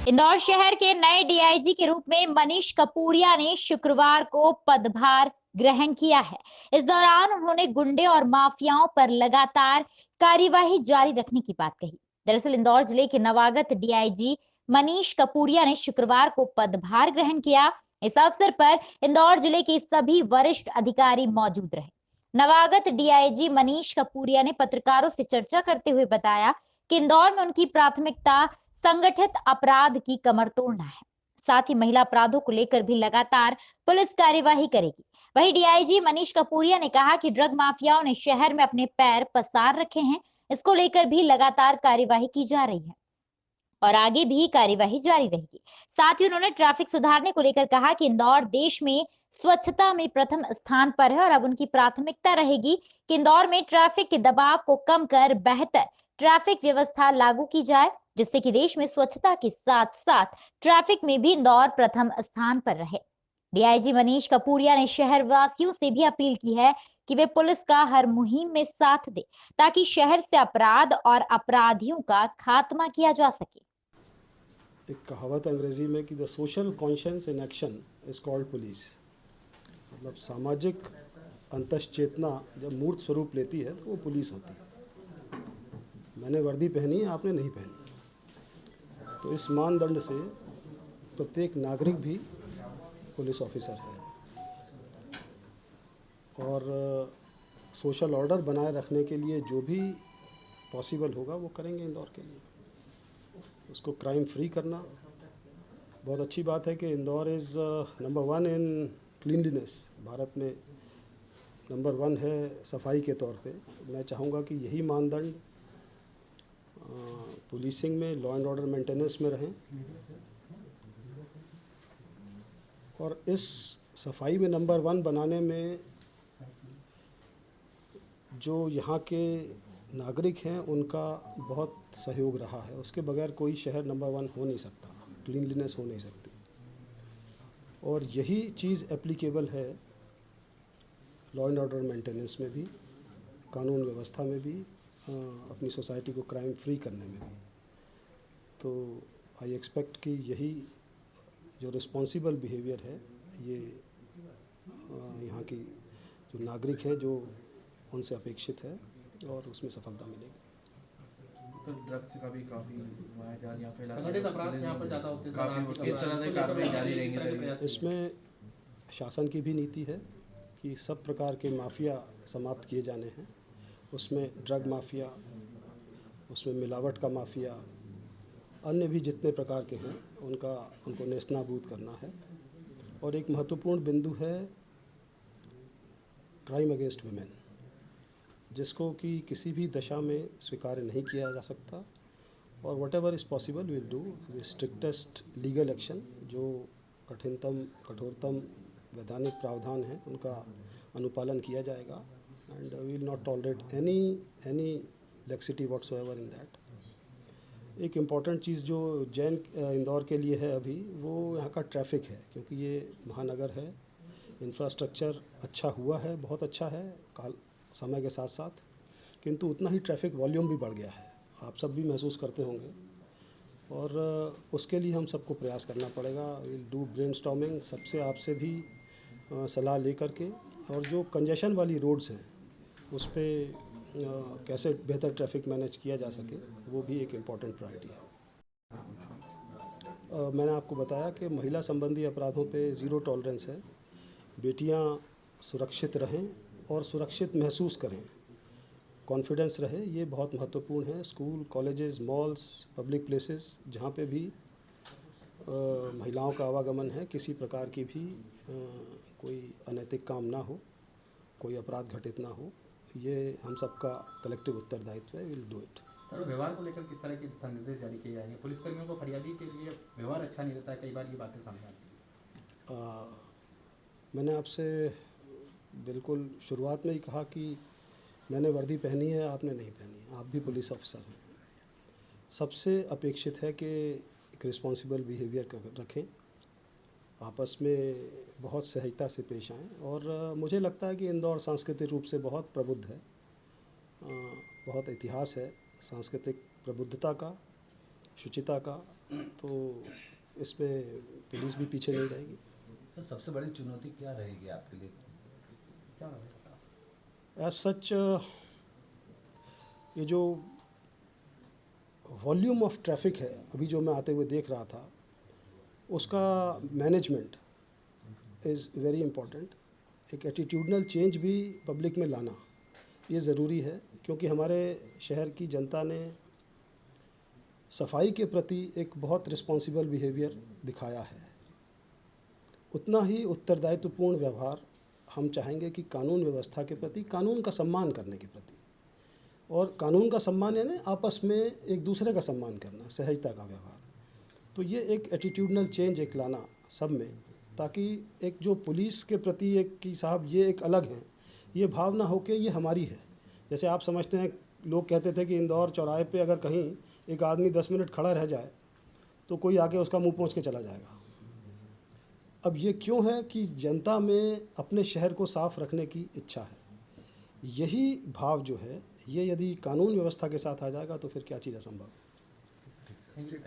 इंदौर शहर के नए डीआईजी के रूप में मनीष कपूरिया ने शुक्रवार को पदभार ग्रहण किया है। इस दौरान उन्होंने गुंडे और माफियाओं पर लगातार कार्यवाही जारी रखने की बात कही। दरअसल इंदौर जिले के नवागत डीआईजी मनीष कपूरिया ने शुक्रवार को पदभार ग्रहण किया। इस अवसर पर इंदौर जिले के सभी वरिष्ठ अधिकारी मौजूद रहे। नवागत डीआईजी मनीष कपूरिया ने पत्रकारों से चर्चा करते हुए बताया कि इंदौर में उनकी प्राथमिकता संगठित अपराध की कमर तोड़ना है। साथ ही महिला अपराधों को लेकर भी लगातार पुलिस कार्यवाही करेगी। वहीं डीआईजी मनीष कपूरिया ने कहा कि ड्रग माफियाओं ने शहर में अपने पैर पसार रखे हैं। इसको लेकर भी लगातार कार्यवाही की जा रही है और आगे भी कार्यवाही जारी रहेगी। साथ ही उन्होंने ट्रैफिक सुधारने को लेकर कहा कि इंदौर देश में स्वच्छता में प्रथम स्थान पर है और अब उनकी प्राथमिकता रहेगी कि इंदौर में ट्रैफिक के दबाव को कम कर बेहतर ट्रैफिक व्यवस्था लागू की जाए, जिससे कि देश में स्वच्छता के साथ साथ ट्रैफिक में भी इंदौर प्रथम स्थान पर रहे। डीआईजी मनीष कपूरिया ने शहर वासियों से भी अपील की है कि वे पुलिस का हर मुहिम में साथ दे ताकि शहर से अपराध और अपराधियों का खात्मा किया जा सके। एक कहावत अंग्रेजी में कि the social conscience in action is called police. मतलब सामाजिक अंतश्चेतना जब मूर्त स्वरूप लेती है तो वो पुलिस होती है। मैंने वर्दी पहनी है, आपने नहीं पहनी, तो इस मानदंड से प्रत्येक नागरिक भी पुलिस ऑफिसर है और सोशल ऑर्डर बनाए रखने के लिए जो भी पॉसिबल होगा वो करेंगे इंदौर के लिए। उसको क्राइम फ्री करना बहुत अच्छी बात है कि Indore is number 1 in cleanliness. Bharat में नंबर 1 है सफाई के तौर पे। मैं चाहूँगा कि यही मानदंड पुलिसिंग में, लॉ एंड ऑर्डर मेंटेनेंस में रहें और इस सफाई में नंबर 1 बनाने में जो यहाँ के नागरिक हैं उनका बहुत सहयोग रहा है। उसके बगैर कोई शहर नंबर 1 हो नहीं सकता, क्लीनलीनेस हो नहीं सकती। और यही चीज़ एप्लीकेबल है लॉ एंड ऑर्डर मेंटेनेंस में भी, कानून व्यवस्था में भी, अपनी सोसाइटी को क्राइम फ्री करने में भी। तो आई एक्सपेक्ट कि यही जो रिस्पॉन्सिबल बिहेवियर है ये यहाँ की जो नागरिक हैं जो उनसे अपेक्षित है और उसमें सफलता मिलेगी। तो ड्रग्स का भी काफ़ी संगठित अपराध यहाँ पर ज़्यादा होते हैं, किस तरह से कार्रवाई जारी रहेंगी? इसमें शासन की भी नीति है कि सब प्रकार के माफिया समाप्त किए जाने हैं। उसमें ड्रग माफिया, उसमें मिलावट का माफिया, अन्य भी जितने प्रकार के हैं उनको नेस्तनाबूद करना है। और एक महत्वपूर्ण बिंदु है क्राइम अगेंस्ट वुमेन, जिसको कि किसी भी दशा में स्वीकार नहीं किया जा सकता। और what ever is possible will do strictest legal action. जो कठोरतम वैधानिक प्रावधान हैं उनका अनुपालन किया जाएगा and will not tolerate any laxity whatsoever in that. एक इम्पॉर्टेंट चीज़ जो इंदौर के लिए है अभी, वो यहाँ का ट्रैफिक है, क्योंकि ये महानगर है। इंफ्रास्ट्रक्चर अच्छा हुआ है, बहुत अच्छा है समय के साथ साथ, किंतु उतना ही ट्रैफिक वॉल्यूम भी बढ़ गया है। आप सब भी महसूस करते होंगे और उसके लिए हम सबको प्रयास करना पड़ेगा। विल डू ब्रेनस्टॉर्मिंग, सबसे आपसे भी सलाह लेकर के, और जो कंजेशन वाली रोड्स हैं उस पर कैसे बेहतर ट्रैफिक मैनेज किया जा सके, वो भी एक इम्पॉर्टेंट प्रायोरिटी है। मैंने आपको बताया कि महिला संबंधी अपराधों पे ज़ीरो टॉलरेंस है। बेटियां सुरक्षित रहें और सुरक्षित महसूस करें, कॉन्फिडेंस रहे, ये बहुत महत्वपूर्ण है। School, colleges, malls, public places जहाँ पे भी महिलाओं का आवागमन है, किसी प्रकार की भी कोई अनैतिक काम ना हो, कोई अपराध घटित ना हो, ये हम सबका कलेक्टिव उत्तरदायित्व है। Will do it. सर, व्यवहार को लेकर किस तरह के दिशा निर्देश जारी किए जाएंगे? पुलिसकर्मियों को फरियादी के लिए व्यवहार अच्छा नहीं रहता है, कई बार ये बातें सामने आती हैं। मैंने आपसे बिल्कुल शुरुआत में ही कहा कि मैंने वर्दी पहनी है, आपने नहीं पहनी। आप भी पुलिस ऑफिसर हैं। सबसे अपेक्षित है कि एक रिस्पॉन्सिबल बिहेवियर रखें, आपस में बहुत सहजता से पेश आएँ। और मुझे लगता है कि इंदौर सांस्कृतिक रूप से बहुत प्रबुद्ध है, बहुत इतिहास है सांस्कृतिक प्रबुद्धता का, शुचिता का, तो इसमें पुलिस भी पीछे नहीं रहेगी। तो सबसे बड़ी चुनौती क्या रहेगी आपके लिए? क्या रहेगा? एज सच ये जो वॉल्यूम ऑफ ट्रैफिक है अभी जो मैं आते हुए देख रहा था, उसका मैनेजमेंट इज़ वेरी इम्पोर्टेंट। एक एटीट्यूडनल चेंज भी पब्लिक में लाना ये ज़रूरी है, क्योंकि हमारे शहर की जनता ने सफाई के प्रति एक बहुत रिस्पॉन्सिबल बिहेवियर दिखाया है। उतना ही उत्तरदायित्वपूर्ण व्यवहार हम चाहेंगे कि कानून व्यवस्था के प्रति, कानून का सम्मान करने के प्रति, और कानून का सम्मान यानी आपस में एक दूसरे का सम्मान करना, सहजता का व्यवहार। तो ये एक एटीट्यूडनल चेंज एक लाना सब में, ताकि एक जो पुलिस के प्रति एक कि साहब ये एक अलग है, ये भावना हो के ये हमारी है। जैसे आप समझते हैं, लोग कहते थे कि इंदौर चौराहे पे अगर कहीं एक आदमी 10 मिनट खड़ा रह जाए तो कोई आके उसका मुंह पोंछ के चला जाएगा। अब ये क्यों है कि जनता में अपने शहर को साफ रखने की इच्छा है। यही भाव जो है ये यदि कानून व्यवस्था के साथ आ जाएगा तो फिर क्या चीज़ असंभव है। Thank you.